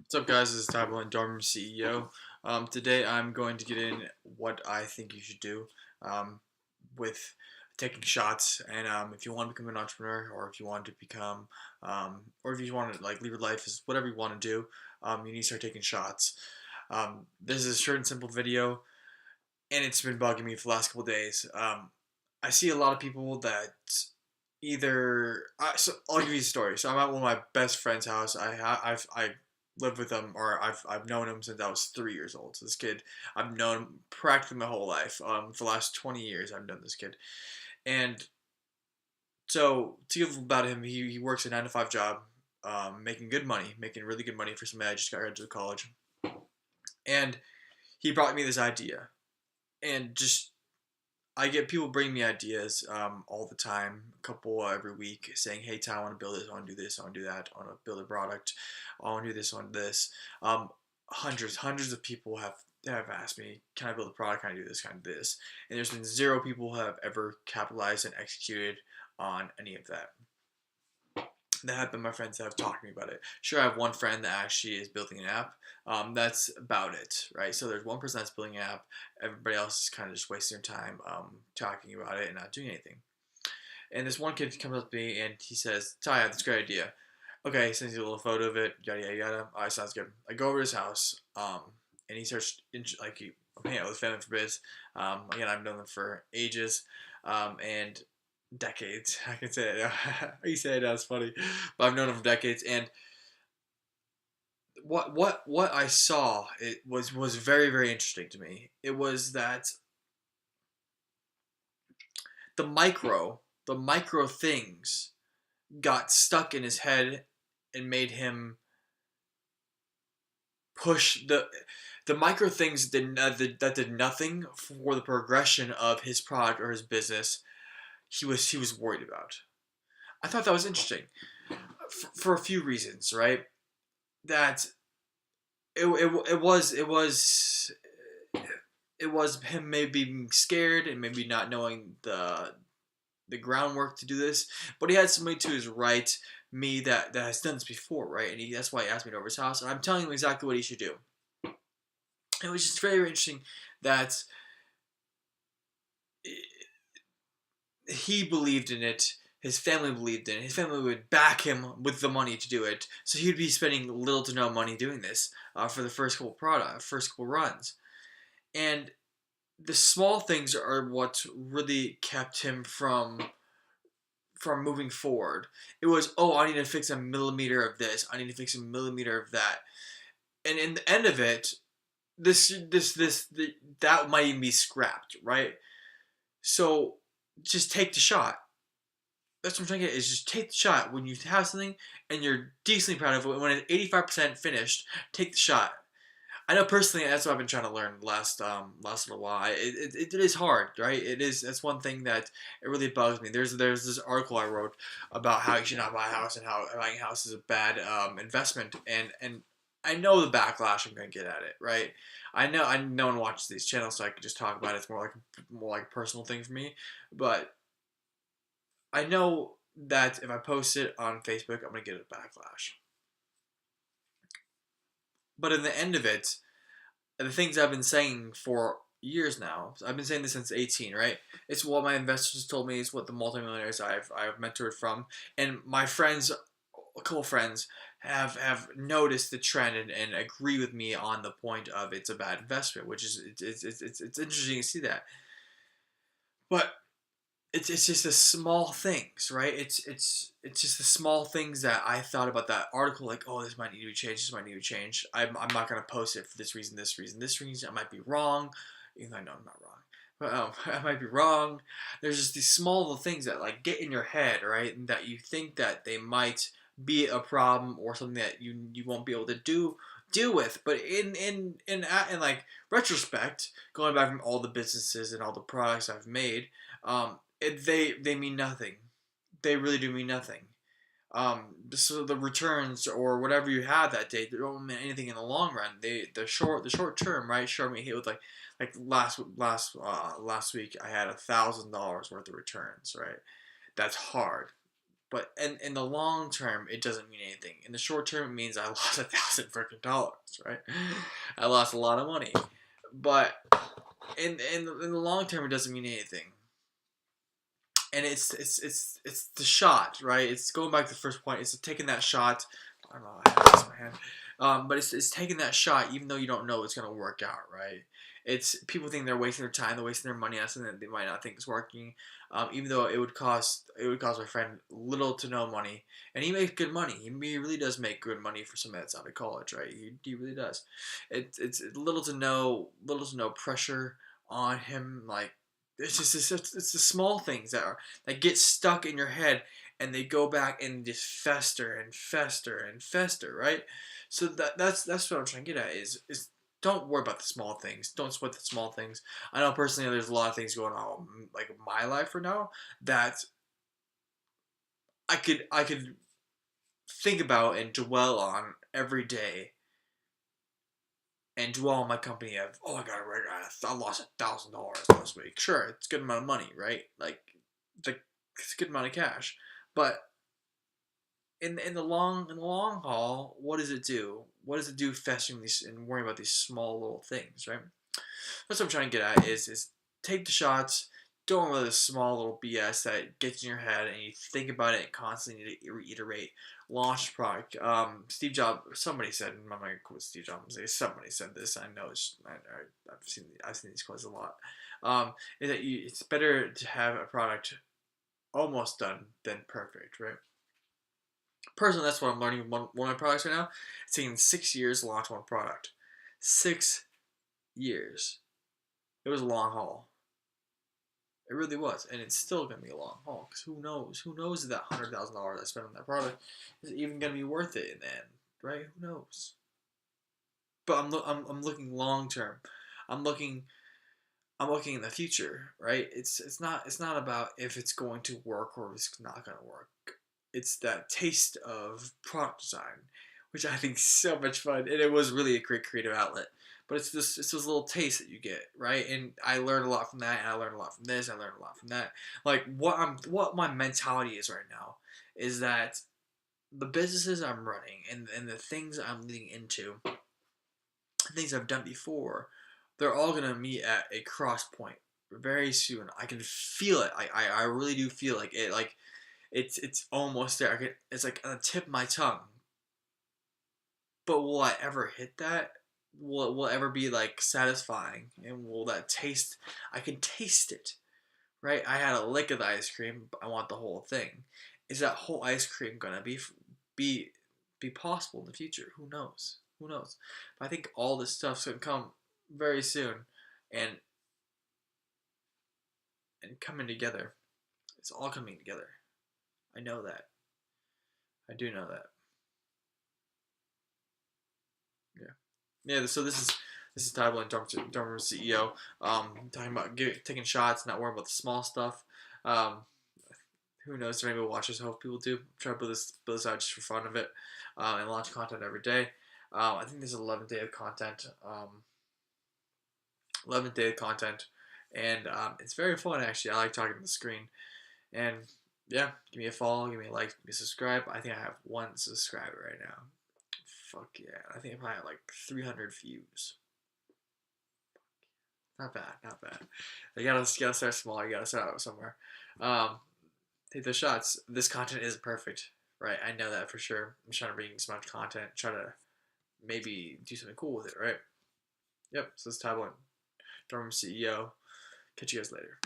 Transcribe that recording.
What's up, guys? This is Tybo, Dorm CEO. Today, I'm going to get in what I think you should do with taking shots. And if you want to become an entrepreneur, or if you want to become, or if you want to like live your life as whatever you want to do, you need to start taking shots. This is a short and simple video, and it's been bugging me for the last couple of days. I see a lot of people that so I'll give you a story. So I'm at one of my best friend's house. I lived with him, or I've known him since I was 3 years old. So this kid, I've known him practically my whole life. For the last 20 years, I've known this kid. And so to give about him, he works a 9 to 5 job, making good money, making really good money for somebody that just got graduated to college. And he brought me this idea, and just I get people bring me ideas all the time, a couple every week, saying, "Hey, Ty, I want to build this. I want to do this. I want to do that. I want to build a product. I want to do this. I want to do this." Hundreds of people have asked me, "Can I build a product? Can I do this? Can I do this?" And there's been zero people who have ever capitalized and executed on any of that. That have been my friends that have talked to me about it. Sure, I have one friend that actually is building an app. That's about it, right? So there's one person that's building an app. Everybody else is kind of just wasting their time talking about it and not doing anything. And this one kid comes up to me and he says, "Ty, I have this great idea." Okay, sends you a little photo of it. Yada yada yada. All right, sounds good. I go over to his house, and he starts I'm hanging out with family for biz. Again, I've known them for ages, and decades. I can say it. You say it, that's funny, but I've known him for decades. And what I saw, it was very very interesting to me. It was that the micro things got stuck in his head and made him push the micro things that did nothing for the progression of his product or his business. He was worried about. I thought that was interesting for a few reasons, right? That it was him maybe being scared and maybe not knowing the groundwork to do this, but he had somebody to his right, me, that has done this before, right? And that's why he asked me to over his house, and I'm telling him exactly what he should do. It was just very, very interesting that he believed in it. His family believed in it. His family would back him with the money to do it. So he'd be spending little to no money doing this for the first couple runs. And the small things are what really kept him from moving forward. It was, oh, I need to fix a millimeter of this. I need to fix a millimeter of that. And in the end of it, that might even be scrapped, right? So just take the shot. That's what I'm trying to get, is just take the shot. When you have something and you're decently proud of it, when it's 85% finished, take the shot. I know personally that's what I've been trying to learn last little while. It is hard, right? It is. That's one thing that it really bugs me. There's this article I wrote about how you should not buy a house and how buying a house is a bad investment, and I know the backlash I'm gonna get at it, right? I no one watches these channels, so I can just talk about it. It's more like a personal thing for me, but I know that if I post it on Facebook, I'm gonna get a backlash. But in the end of it, the things I've been saying for years now, I've been saying this since 18, right? It's what my investors told me, it's what the multimillionaires I've mentored from, and my friends, a couple friends, have noticed the trend and agree with me on the point of it's a bad investment, which is it's interesting to see that. But it's just the small things, right? It's just the small things that I thought about that article, like, oh, this might need to be changed, this might need to change. I'm not gonna post it for this reason, this reason, this reason. I might be wrong, even though I know I'm not wrong. But I might be wrong. There's just these small little things that like get in your head, right? And that you think that they might be a problem or something that you won't be able to deal with. But in like retrospect, going back from all the businesses and all the products I've made, they mean nothing. They really do mean nothing. So the returns or whatever you have that day, they don't mean anything in the long run. The short term, right? Sure, me hit with like last week I had $1,000 worth of returns, right? That's hard. But in the long term, it doesn't mean anything. In the short term, it means I lost $1,000 right? I lost a lot of money. But in the long term, it doesn't mean anything. And it's the shot, right? It's going back to the first point. It's taking that shot. I don't know. I have this in my hand. But it's taking that shot, even though you don't know it's gonna work out, right? It's people think they're wasting their time, they're wasting their money on something that they might not think is working. Even though it would cost my friend little to no money, and he makes good money. He really does make good money for somebody that's out of college, right? He really does. It's little to no pressure on him. Like it's the small things that get stuck in your head, and they go back and just fester and fester and fester, right? So that's what I'm trying to get at is don't worry about the small things. Don't sweat the small things. I know personally there's a lot of things going on like in my life right now that I could think about and dwell on every day, and dwell on my company of, oh, I lost $1,000 last week. Sure, it's a good amount of money, right? Like it's a good amount of cash, but in the long haul, what does it do? What does it do festering these and worrying about these small little things, right? That's what I'm trying to get at is take the shots. Don't worry about the small little BS that gets in your head and you think about it and constantly reiterate. Launch product. Steve Jobs. Somebody said. I'm not gonna quote Steve Jobs. Somebody said this. I know. I've seen these quotes a lot. Is that it's better to have a product almost done than perfect, right? Personally, that's what I'm learning with one of my products right now. It's taking 6 years to launch one product. 6 years. It was a long haul. It really was, and it's still gonna be a long haul. Because who knows? Who knows if that $100,000 I spent on that product is even gonna be worth it in the end, right? Who knows? But I'm looking long term. I'm looking I'm looking in the future, right? It's not about if it's going to work or if it's not going to work. It's that taste of product design, which I think is so much fun, and it was really a great creative outlet. But it's this little taste that you get, right? And I learned a lot from that, and I learned a lot from this, I learned a lot from that. Like what my mentality is right now is that the businesses I'm running and the things I'm leading into, things I've done before, they're all gonna meet at a cross point very soon. I can feel it. I really do feel like it. Like it's almost there. It's like on the tip of my tongue. But will I ever hit that? Will it ever be like satisfying? And will that taste? I can taste it, right? I had a lick of the ice cream. But I want the whole thing. Is that whole ice cream gonna be be possible in the future? Who knows? Who knows? But I think all this stuff's gonna come very soon, and coming together. It's all coming together. I know that. I do know that. Yeah. Yeah. So this is Tyler and Dormer CEO. Talking about taking shots, not worrying about the small stuff. Um, who knows? Maybe we'll watch this. I hope people do. Try to build this out just for fun of it, and launch content every day. I think there's 11th day of content. 11th day of content, and it's very fun actually. I like talking to the screen, and yeah, give me a follow, give me a like, give me a subscribe. I think I have one subscriber right now. Fuck yeah! I think I probably have like 300 views. Not bad, not bad. You gotta start small. You gotta start out somewhere. Um, take those shots. This content isn't perfect, right? I know that for sure. I'm trying to bring as much content. Try to maybe do something cool with it, right? Yep. So this is Tyler, Dorm CEO. Catch you guys later.